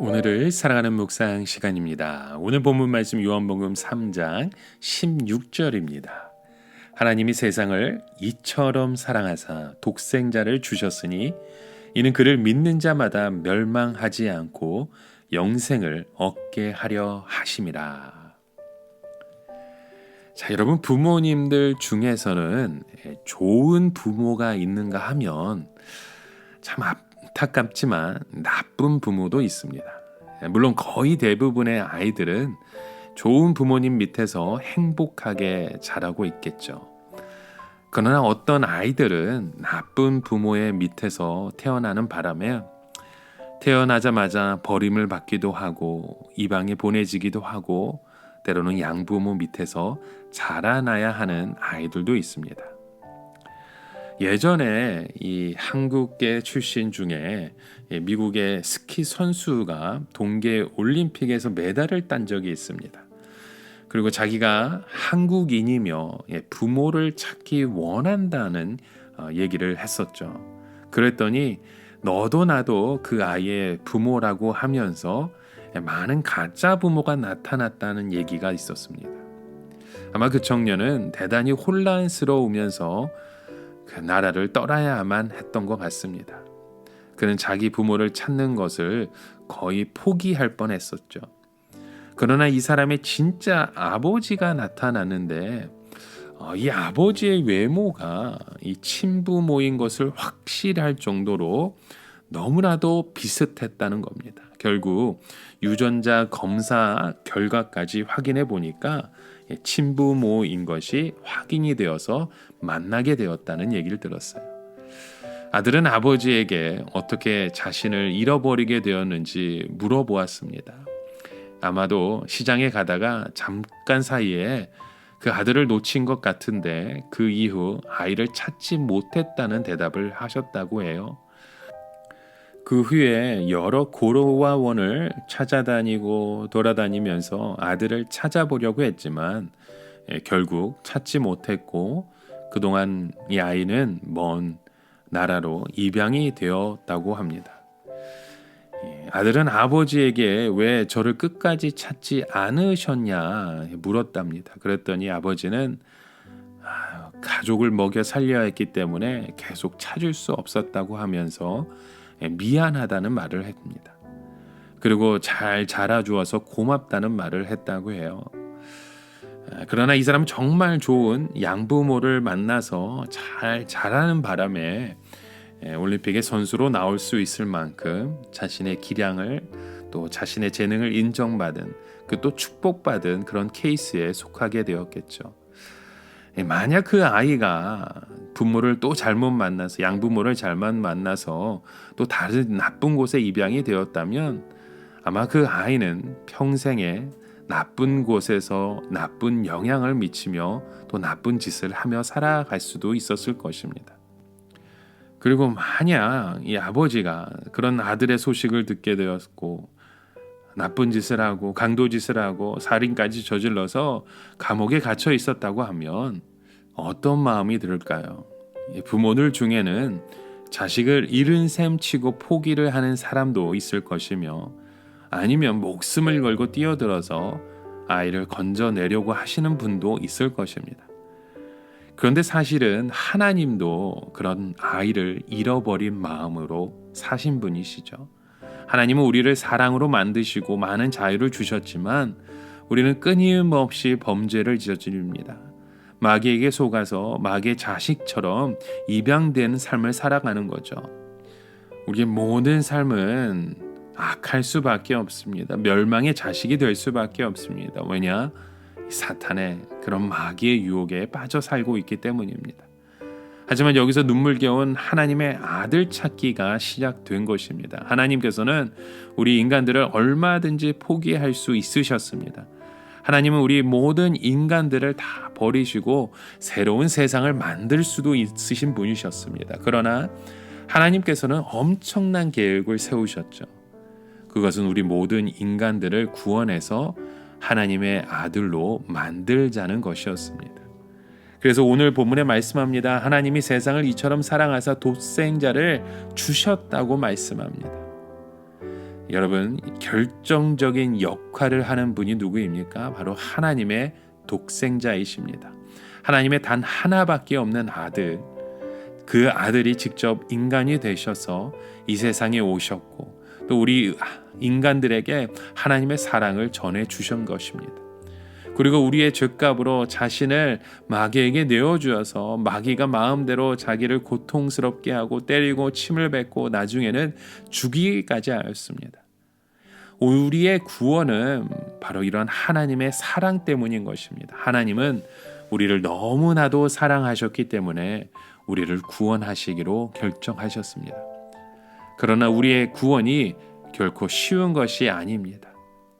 오늘을 사랑하는 묵상 시간입니다. 오늘 본문 말씀 요한복음 3장 16절입니다. 하나님이 세상을 이처럼 사랑하사 독생자를 주셨으니 이는 그를 믿는 자마다 멸망하지 않고 영생을 얻게 하려 하심이라. 자, 여러분, 부모님들 중에서는 좋은 부모가 있는가 하면 참 안타깝지만 나쁜 부모도 있습니다. 물론 거의 대부분의 아이들은 좋은 부모님 밑에서 행복하게 자라고 있겠죠. 그러나 어떤 아이들은 나쁜 부모의 밑에서 태어나는 바람에 태어나자마자 버림을 받기도 하고 이방에 보내지기도 하고 때로는 양부모 밑에서 자라나야 하는 아이들도 있습니다. 예전에 이 한국계 출신 중에 미국의 스키 선수가 동계 올림픽에서 메달을 딴 적이 있습니다. 그리고 자기가 한국인이며 부모를 찾기 원한다는 얘기를 했었죠. 그랬더니 너도 나도 그 아이의 부모라고 하면서 많은 가짜 부모가 나타났다는 얘기가 있었습니다. 아마 그 청년은 대단히 혼란스러우면서 그 나라를 떠나야만 했던 것 같습니다. 그는 자기 부모를 찾는 것을 거의 포기할 뻔했었죠. 그러나 이 사람의 진짜 아버지가 나타났는데 이 아버지의 외모가 이 친부모인 것을 확실할 정도로 너무나도 비슷했다는 겁니다. 결국 유전자 검사 결과까지 확인해 보니까 친부모인 것이 확인이 되어서 만나게 되었다는 얘기를 들었어요. 아들은 아버지에게 어떻게 자신을 잃어버리게 되었는지 물어보았습니다. 아마도 시장에 가다가 잠깐 사이에 그 아들을 놓친 것 같은데 그 이후 아이를 찾지 못했다는 대답을 하셨다고 해요. 그 후에 여러 고로와원을 찾아다니고 돌아다니면서 아들을 찾아보려고 했지만 결국 찾지 못했고 그동안 이 아이는 먼 나라로 입양이 되었다고 합니다. 아들은 아버지에게 왜 저를 끝까지 찾지 않으셨냐 물었답니다. 그랬더니 아버지는 가족을 먹여 살려야 했기 때문에 계속 찾을 수 없었다고 하면서 미안하다는 말을 했습니다. 그리고 잘 자라주어서 고맙다는 말을 했다고 해요. 그러나 이 사람은 정말 좋은 양부모를 만나서 잘 자라는 바람에 올림픽의 선수로 나올 수 있을 만큼 자신의 기량을 또 자신의 재능을 인정받은 그 또 축복받은 그런 케이스에 속하게 되었겠죠. 만약 그 아이가 부모를 또 잘못 만나서 양부모를 잘못 만나서 또 다른 나쁜 곳에 입양이 되었다면 아마 그 아이는 평생에 나쁜 곳에서 나쁜 영향을 미치며 또 나쁜 짓을 하며 살아갈 수도 있었을 것입니다. 그리고 만약 이 아버지가 그런 아들의 소식을 듣게 되었고 나쁜 짓을 하고 강도짓을 하고 살인까지 저질러서 감옥에 갇혀 있었다고 하면 어떤 마음이 들을까요? 부모들 중에는 자식을 잃은 셈 치고 포기를 하는 사람도 있을 것이며 아니면 목숨을 걸고 뛰어들어서 아이를 건져내려고 하시는 분도 있을 것입니다. 그런데 사실은 하나님도 그런 아이를 잃어버린 마음으로 사신 분이시죠. 하나님은 우리를 사랑으로 만드시고 많은 자유를 주셨지만 우리는 끊임없이 범죄를 저지릅니다. 마귀에게 속아서 마귀의 자식처럼 입양된 삶을 살아가는 거죠. 우리의 모든 삶은 악할 수밖에 없습니다. 멸망의 자식이 될 수밖에 없습니다. 왜냐? 사탄의 그런 마귀의 유혹에 빠져 살고 있기 때문입니다. 하지만 여기서 눈물겨운 하나님의 아들 찾기가 시작된 것입니다. 하나님께서는 우리 인간들을 얼마든지 포기할 수 있으셨습니다. 하나님은 우리 모든 인간들을 다 버리시고 새로운 세상을 만들 수도 있으신 분이셨습니다. 그러나 하나님께서는 엄청난 계획을 세우셨죠. 그것은 우리 모든 인간들을 구원해서 하나님의 아들로 만들자는 것이었습니다. 그래서 오늘 본문에 말씀합니다. 하나님이 세상을 이처럼 사랑하사 독생자를 주셨다고 말씀합니다. 여러분, 결정적인 역할을 하는 분이 누구입니까? 바로 하나님의 독생자이십니다. 하나님의 단 하나밖에 없는 아들, 그 아들이 직접 인간이 되셔서 이 세상에 오셨고 또 우리 인간들에게 하나님의 사랑을 전해 주신 것입니다. 그리고 우리의 죄값으로 자신을 마귀에게 내어주어서 마귀가 마음대로 자기를 고통스럽게 하고 때리고 침을 뱉고 나중에는 죽이기까지 하였습니다. 우리의 구원은 바로 이런 하나님의 사랑 때문인 것입니다. 하나님은 우리를 너무나도 사랑하셨기 때문에 우리를 구원하시기로 결정하셨습니다. 그러나 우리의 구원이 결코 쉬운 것이 아닙니다.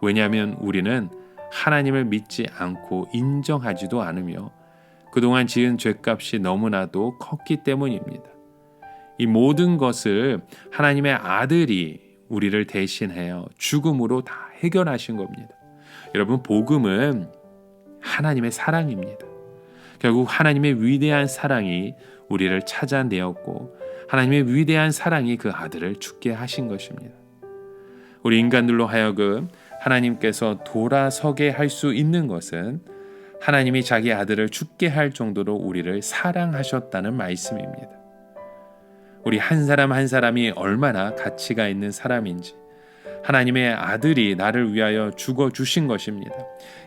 왜냐하면 우리는 하나님을 믿지 않고 인정하지도 않으며 그동안 지은 죄값이 너무나도 컸기 때문입니다. 이 모든 것을 하나님의 아들이 우리를 대신하여 죽음으로 다 해결하신 겁니다. 여러분, 복음은 하나님의 사랑입니다. 결국 하나님의 위대한 사랑이 우리를 찾아내었고 하나님의 위대한 사랑이 그 아들을 죽게 하신 것입니다. 우리 인간들로 하여금 하나님께서 돌아서게 할 수 있는 것은 하나님이 자기 아들을 죽게 할 정도로 우리를 사랑하셨다는 말씀입니다. 우리 한 사람 한 사람이 얼마나 가치가 있는 사람인지 하나님의 아들이 나를 위하여 죽어주신 것입니다.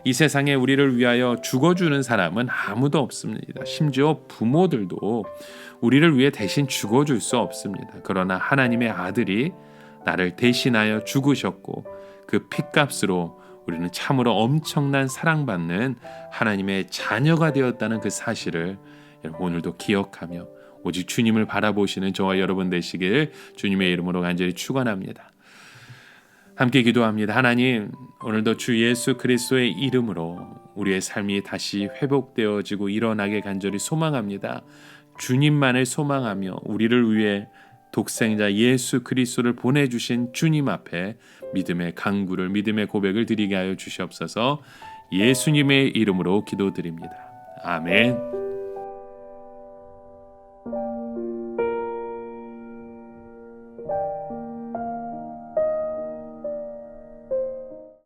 이 세상에 우리를 위하여 죽어주는 사람은 아무도 없습니다. 심지어 부모들도 우리를 위해 대신 죽어줄 수 없습니다. 그러나 하나님의 아들이 나를 대신하여 죽으셨고 그 핏값으로 우리는 참으로 엄청난 사랑받는 하나님의 자녀가 되었다는 그 사실을 오늘도 기억하며 오직 주님을 바라보시는 저와 여러분 되시길 주님의 이름으로 간절히 축원합니다. 함께 기도합니다. 하나님, 오늘도 주 예수 그리스도의 이름으로 우리의 삶이 다시 회복되어지고 일어나게 간절히 소망합니다. 주님만을 소망하며 우리를 위해 독생자 예수 그리스도를 보내주신 주님 앞에 믿음의 간구를, 믿음의 고백을 드리게 하여 주시옵소서. 예수님의 이름으로 기도드립니다. 아멘.